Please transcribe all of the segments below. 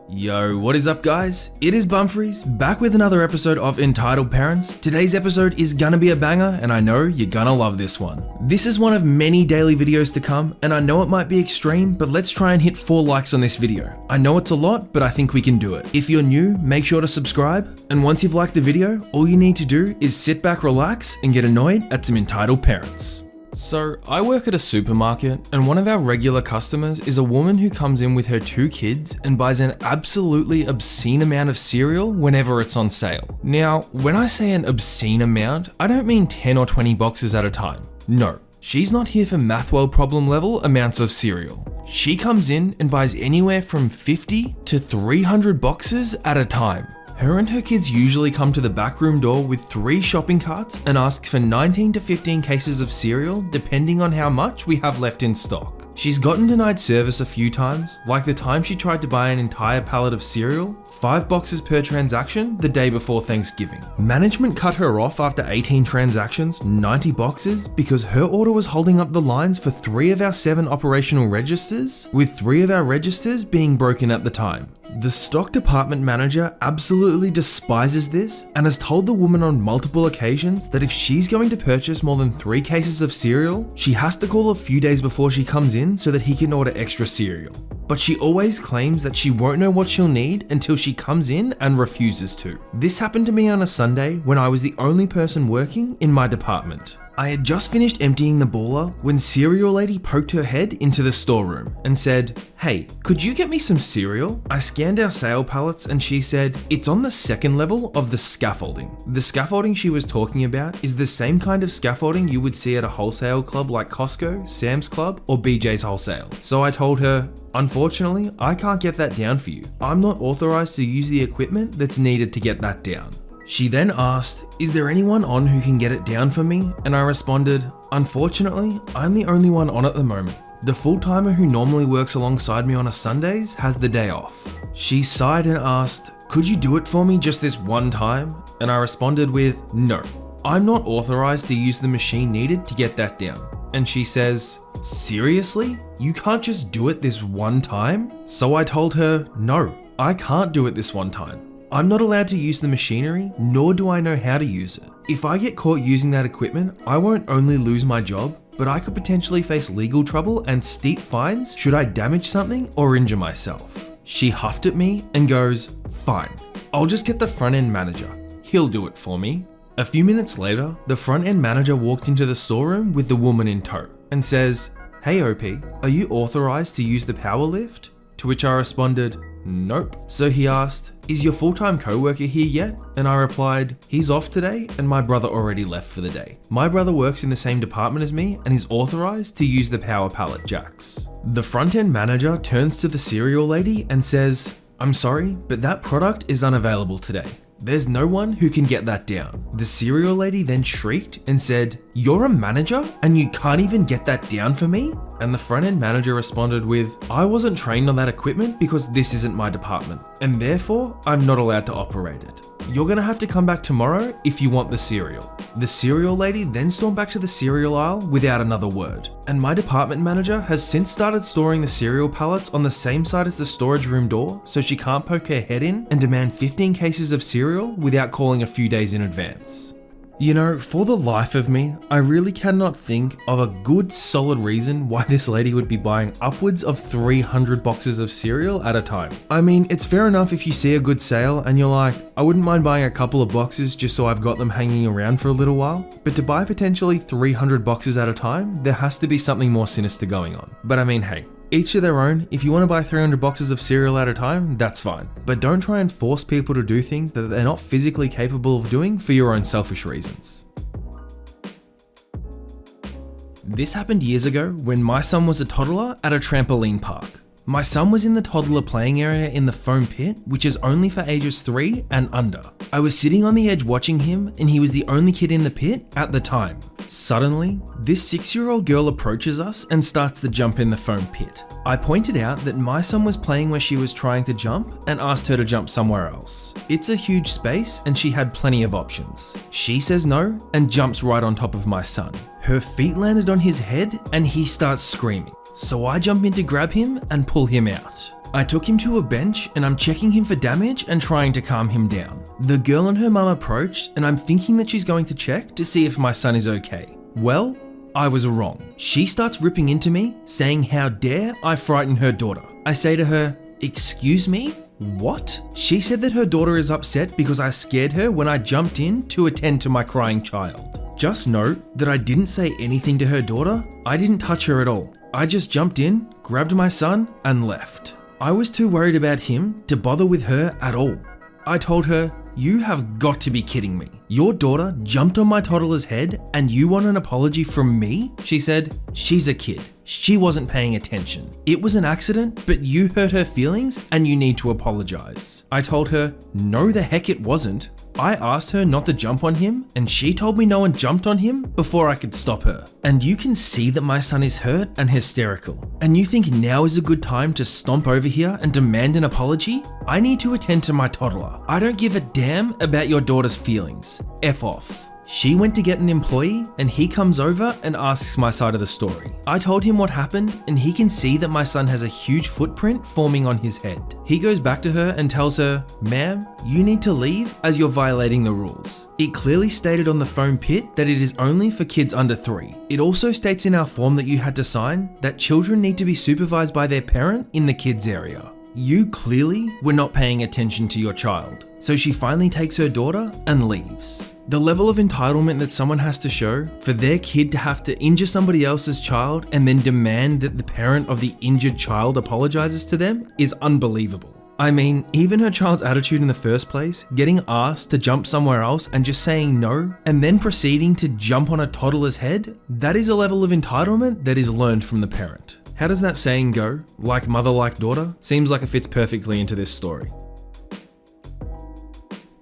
Yo, what is up guys? It is Bumfries, back with another episode of Entitled Parents. Today's episode is gonna be a banger, and I know you're gonna love this one. This is one of many daily videos to come, and I know it might be extreme, but let's try and hit 4 likes on this video. I know it's a lot, but I think we can do it. If you're new, make sure to subscribe, and once you've liked the video, all you need to do is sit back, relax, and get annoyed at some entitled parents. So, I work at a supermarket, and one of our regular customers is a woman who comes in with her 2 kids and buys an absolutely obscene amount of cereal whenever it's on sale. Now, when I say an obscene amount, I don't mean 10 or 20 boxes at a time. No, she's not here for Mathwell problem level amounts of cereal. She comes in and buys anywhere from 50 to 300 boxes at a time. Her and her kids usually come to the back room door with 3 shopping carts and ask for 19 to 15 cases of cereal depending on how much we have left in stock. She's gotten denied service a few times, like the time she tried to buy an entire pallet of cereal, 5 boxes per transaction, the day before Thanksgiving. Management cut her off after 18 transactions, 90 boxes, because her order was holding up the lines for 3 of our 7 operational registers, with 3 of our registers being broken at the time. The stock department manager absolutely despises this and has told the woman on multiple occasions that if she's going to purchase more than 3 cases of cereal, she has to call a few days before she comes in so that he can order extra cereal. But she always claims that she won't know what she'll need until she comes in and refuses to. This happened to me on a Sunday when I was the only person working in my department. I had just finished emptying the baller when Cereal Lady poked her head into the storeroom and said, "Hey, could you get me some cereal?" I scanned our sale pallets and she said, "It's on the 2nd level of the scaffolding." The scaffolding she was talking about is the same kind of scaffolding you would see at a wholesale club like Costco, Sam's Club, or BJ's Wholesale. So I told her, "Unfortunately, I can't get that down for you. I'm not authorized to use the equipment that's needed to get that down." She then asked, "Is there anyone on who can get it down for me?" And I responded, "Unfortunately, I'm the only one on at the moment. The full-timer who normally works alongside me on a Sundays has the day off." She sighed and asked, "Could you do it for me just this one time?" And I responded with, "No, I'm not authorized to use the machine needed to get that down." And she says, "Seriously? You can't just do it this one time?" So I told her, "No, I can't do it this one time. I'm not allowed to use the machinery, nor do I know how to use it. If I get caught using that equipment, I won't only lose my job, but I could potentially face legal trouble and steep fines should I damage something or injure myself." She huffed at me and goes, "Fine, I'll just get the front-end manager. He'll do it for me." A few minutes later, the front-end manager walked into the storeroom with the woman in tow and says, "Hey OP, are you authorized to use the power lift?" To which I responded, "Nope." So he asked, "Is your full-time co-worker here yet?" And I replied, "He's off today and my brother already left for the day. My brother works in the same department as me and is authorized to use the power pallet jacks." The front-end manager turns to the cereal lady and says, "I'm sorry, but that product is unavailable today. There's no one who can get that down." The cereal lady then shrieked and said, "You're a manager and you can't even get that down for me?" And the front-end manager responded with, "I wasn't trained on that equipment because this isn't my department, and therefore I'm not allowed to operate it. You're gonna have to come back tomorrow if you want the cereal." The cereal lady then stormed back to the cereal aisle without another word. And my department manager has since started storing the cereal pallets on the same side as the storage room door so she can't poke her head in and demand 15 cases of cereal without calling a few days in advance. You know, for the life of me, I really cannot think of a good solid reason why this lady would be buying upwards of 300 boxes of cereal at a time. I mean, it's fair enough if you see a good sale and you're like, I wouldn't mind buying a couple of boxes just so I've got them hanging around for a little while, but to buy potentially 300 boxes at a time, there has to be something more sinister going on. But I mean, hey, each to their own. If you want to buy 300 boxes of cereal at a time, that's fine. But don't try and force people to do things that they're not physically capable of doing for your own selfish reasons. This happened years ago when my son was a toddler at a trampoline park. My son was in the toddler playing area in the foam pit, which is only for ages 3 and under. I was sitting on the edge watching him and he was the only kid in the pit at the time. Suddenly, this 6-year-old girl approaches us and starts to jump in the foam pit. I pointed out that my son was playing where she was trying to jump and asked her to jump somewhere else. It's a huge space and she had plenty of options. She says no and jumps right on top of my son. Her feet landed on his head and he starts screaming. So I jump in to grab him and pull him out. I took him to a bench and I'm checking him for damage and trying to calm him down. The girl and her mum approached and I'm thinking that she's going to check to see if my son is okay. Well, I was wrong. She starts ripping into me, saying how dare I frighten her daughter. I say to her, "Excuse me? What?" She said that her daughter is upset because I scared her when I jumped in to attend to my crying child. Just note that I didn't say anything to her daughter. I didn't touch her at all. I just jumped in, grabbed my son, and left. I was too worried about him to bother with her at all. I told her, "You have got to be kidding me. Your daughter jumped on my toddler's head and you want an apology from me?" She said, "She's a kid. She wasn't paying attention. It was an accident, but you hurt her feelings and you need to apologize." I told her, "No the heck it wasn't. I asked her not to jump on him and she told me no one jumped on him before I could stop her. And you can see that my son is hurt and hysterical. And you think now is a good time to stomp over here and demand an apology? I need to attend to my toddler. I don't give a damn about your daughter's feelings. F off." She went to get an employee and he comes over and asks my side of the story. I told him what happened and he can see that my son has a huge footprint forming on his head. He goes back to her and tells her, "Ma'am, you need to leave as you're violating the rules." It clearly stated on the foam pit that it is only for kids under 3. It also states in our form that you had to sign that children need to be supervised by their parent in the kids area. You clearly were not paying attention to your child. So she finally takes her daughter and leaves. The level of entitlement that someone has to show for their kid to have to injure somebody else's child and then demand that the parent of the injured child apologizes to them is unbelievable. I mean, even her child's attitude in the first place, getting asked to jump somewhere else and just saying no, and then proceeding to jump on a toddler's head, that is a level of entitlement that is learned from the parent. How does that saying go? Like mother, like daughter? Seems like it fits perfectly into this story.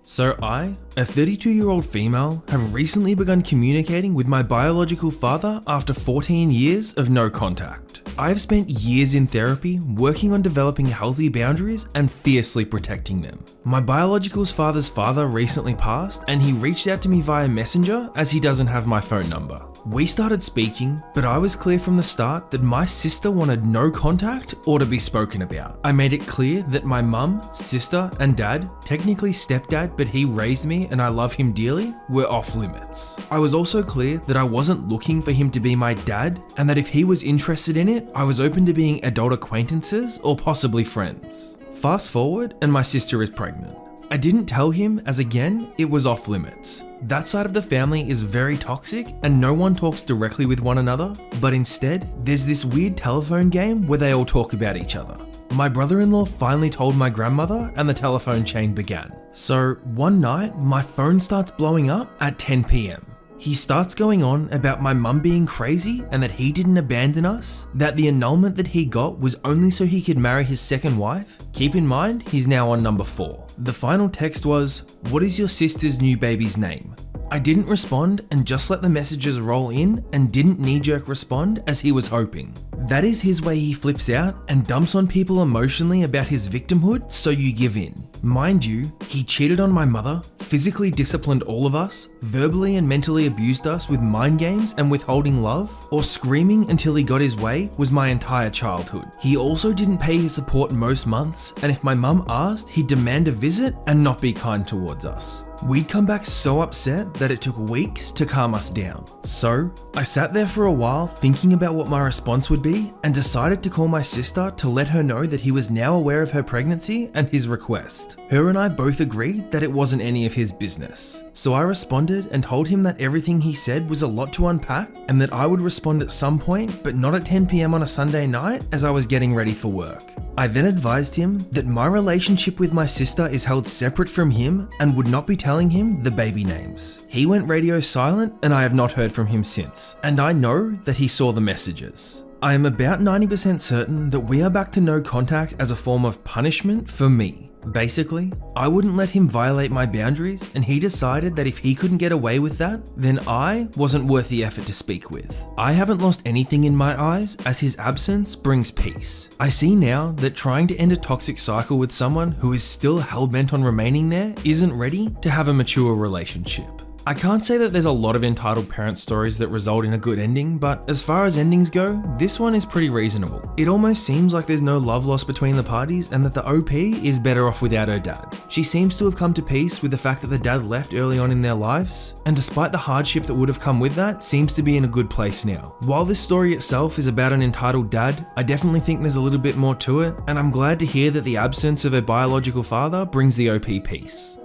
So I, a 32-year-old female, have recently begun communicating with my biological father after 14 years of no contact. I have spent years in therapy working on developing healthy boundaries and fiercely protecting them. My biological father's father recently passed and he reached out to me via Messenger as he doesn't have my phone number. We started speaking, but I was clear from the start that my sister wanted no contact or to be spoken about. I made it clear that my mum, sister, and dad, technically stepdad, but he raised me and I love him dearly, were off limits. I was also clear that I wasn't looking for him to be my dad and that if he was interested in it, I was open to being adult acquaintances or possibly friends. Fast forward and my sister is pregnant. I didn't tell him as again, it was off limits. That side of the family is very toxic and no one talks directly with one another, but instead, there's this weird telephone game where they all talk about each other. My brother-in-law finally told my grandmother and the telephone chain began. So one night, my phone starts blowing up at 10 PM. He starts going on about my mum being crazy and that he didn't abandon us, that the annulment that he got was only so he could marry his second wife. Keep in mind, he's now on number 4. The final text was, "What is your sister's new baby's name?" I didn't respond and just let the messages roll in and didn't knee-jerk respond as he was hoping. That is his way he flips out and dumps on people emotionally about his victimhood, so you give in. Mind you, he cheated on my mother, physically disciplined all of us, verbally and mentally abused us with mind games and withholding love, or screaming until he got his way was my entire childhood. He also didn't pay his support most months, and if my mum asked, he'd demand a visit and not be kind towards us. We'd come back so upset that it took weeks to calm us down. So, I sat there for a while thinking about what my response would be and decided to call my sister to let her know that he was now aware of her pregnancy and his request. Her and I both agreed that it wasn't any of his business. So I responded and told him that everything he said was a lot to unpack and that I would respond at some point, but not at 10 PM on a Sunday night as I was getting ready for work. I then advised him that my relationship with my sister is held separate from him and would not be telling him the baby names. He went radio silent and I have not heard from him since, and I know that he saw the messages. I am about 90% certain that we are back to no contact as a form of punishment for me. Basically, I wouldn't let him violate my boundaries and he decided that if he couldn't get away with that, then I wasn't worth the effort to speak with. I haven't lost anything in my eyes as his absence brings peace. I see now that trying to end a toxic cycle with someone who is still hell-bent on remaining there isn't ready to have a mature relationship. I can't say that there's a lot of entitled parent stories that result in a good ending, but as far as endings go, this one is pretty reasonable. It almost seems like there's no love lost between the parties and that the OP is better off without her dad. She seems to have come to peace with the fact that the dad left early on in their lives, and despite the hardship that would have come with that, seems to be in a good place now. While this story itself is about an entitled dad, I definitely think there's a little bit more to it, and I'm glad to hear that the absence of a biological father brings the OP peace.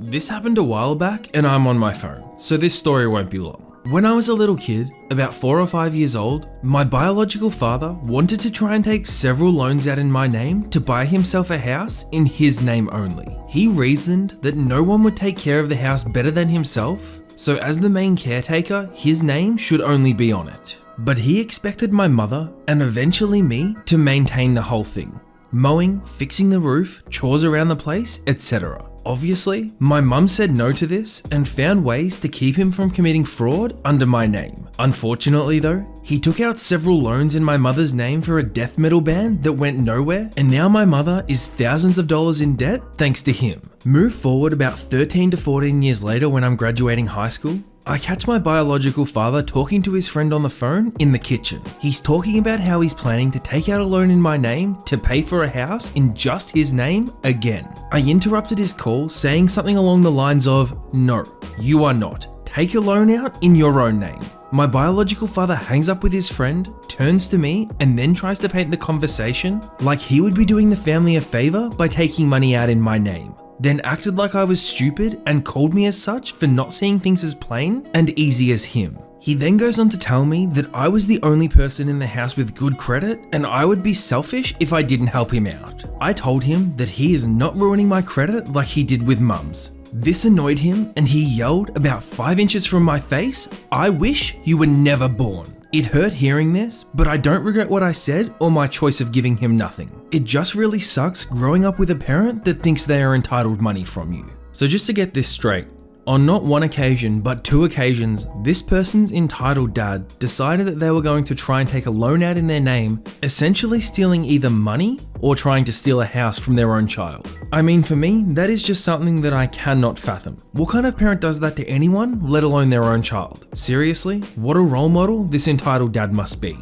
This happened a while back and I'm on my phone, so this story won't be long. When I was a little kid, about 4 or 5 years old, my biological father wanted to try and take several loans out in my name to buy himself a house in his name only. He reasoned that no one would take care of the house better than himself, so as the main caretaker, his name should only be on it. But he expected my mother, and eventually me, to maintain the whole thing. Mowing, fixing the roof, chores around the place, etc. Obviously, my mum said no to this and found ways to keep him from committing fraud under my name. Unfortunately though, he took out several loans in my mother's name for a death metal band that went nowhere, and now my mother is thousands of dollars in debt thanks to him. Move forward about 13 to 14 years later when I'm graduating high school, I catch my biological father talking to his friend on the phone in the kitchen. He's talking about how he's planning to take out a loan in my name to pay for a house in just his name again. I interrupted his call saying something along the lines of, "No, you are not. Take a loan out in your own name." My biological father hangs up with his friend, turns to me, and then tries to paint the conversation like he would be doing the family a favor by taking money out in my name. Then acted like I was stupid and called me as such for not seeing things as plain and easy as him. He then goes on to tell me that I was the only person in the house with good credit and I would be selfish if I didn't help him out. I told him that he is not ruining my credit like he did with Mum's. This annoyed him and he yelled about 5 inches from my face, "I wish you were never born." It hurt hearing this, but I don't regret what I said or my choice of giving him nothing. It just really sucks growing up with a parent that thinks they are entitled money from you. So just to get this straight, on not one occasion, but 2 occasions, this person's entitled dad decided that they were going to try and take a loan out in their name, essentially stealing either money or trying to steal a house from their own child. I mean, for me, that is just something that I cannot fathom. What kind of parent does that to anyone, let alone their own child? Seriously, what a role model this entitled dad must be.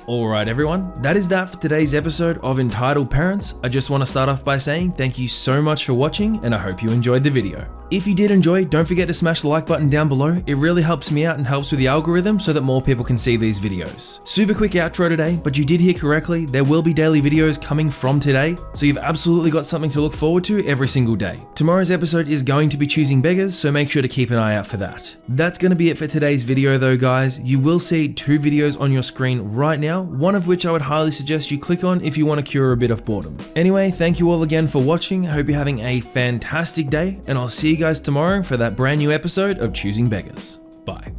Alright everyone, that is that for today's episode of Entitled Parents. I just want to start off by saying thank you so much for watching and I hope you enjoyed the video. If you did enjoy, don't forget to smash the like button down below. It really helps me out and helps with the algorithm so that more people can see these videos. Super quick outro today, but you did hear correctly, there will be daily videos coming from today, so you've absolutely got something to look forward to every single day. Tomorrow's episode is going to be choosing beggars, so make sure to keep an eye out for that. That's going to be it for today's video though guys. You will see 2 videos on your screen right now, one of which I would highly suggest you click on if you want to cure a bit of boredom. Anyway, thank you all again for watching. I hope you're having a fantastic day, and I'll see you guys tomorrow for that brand new episode of Choosing Beggars. Bye.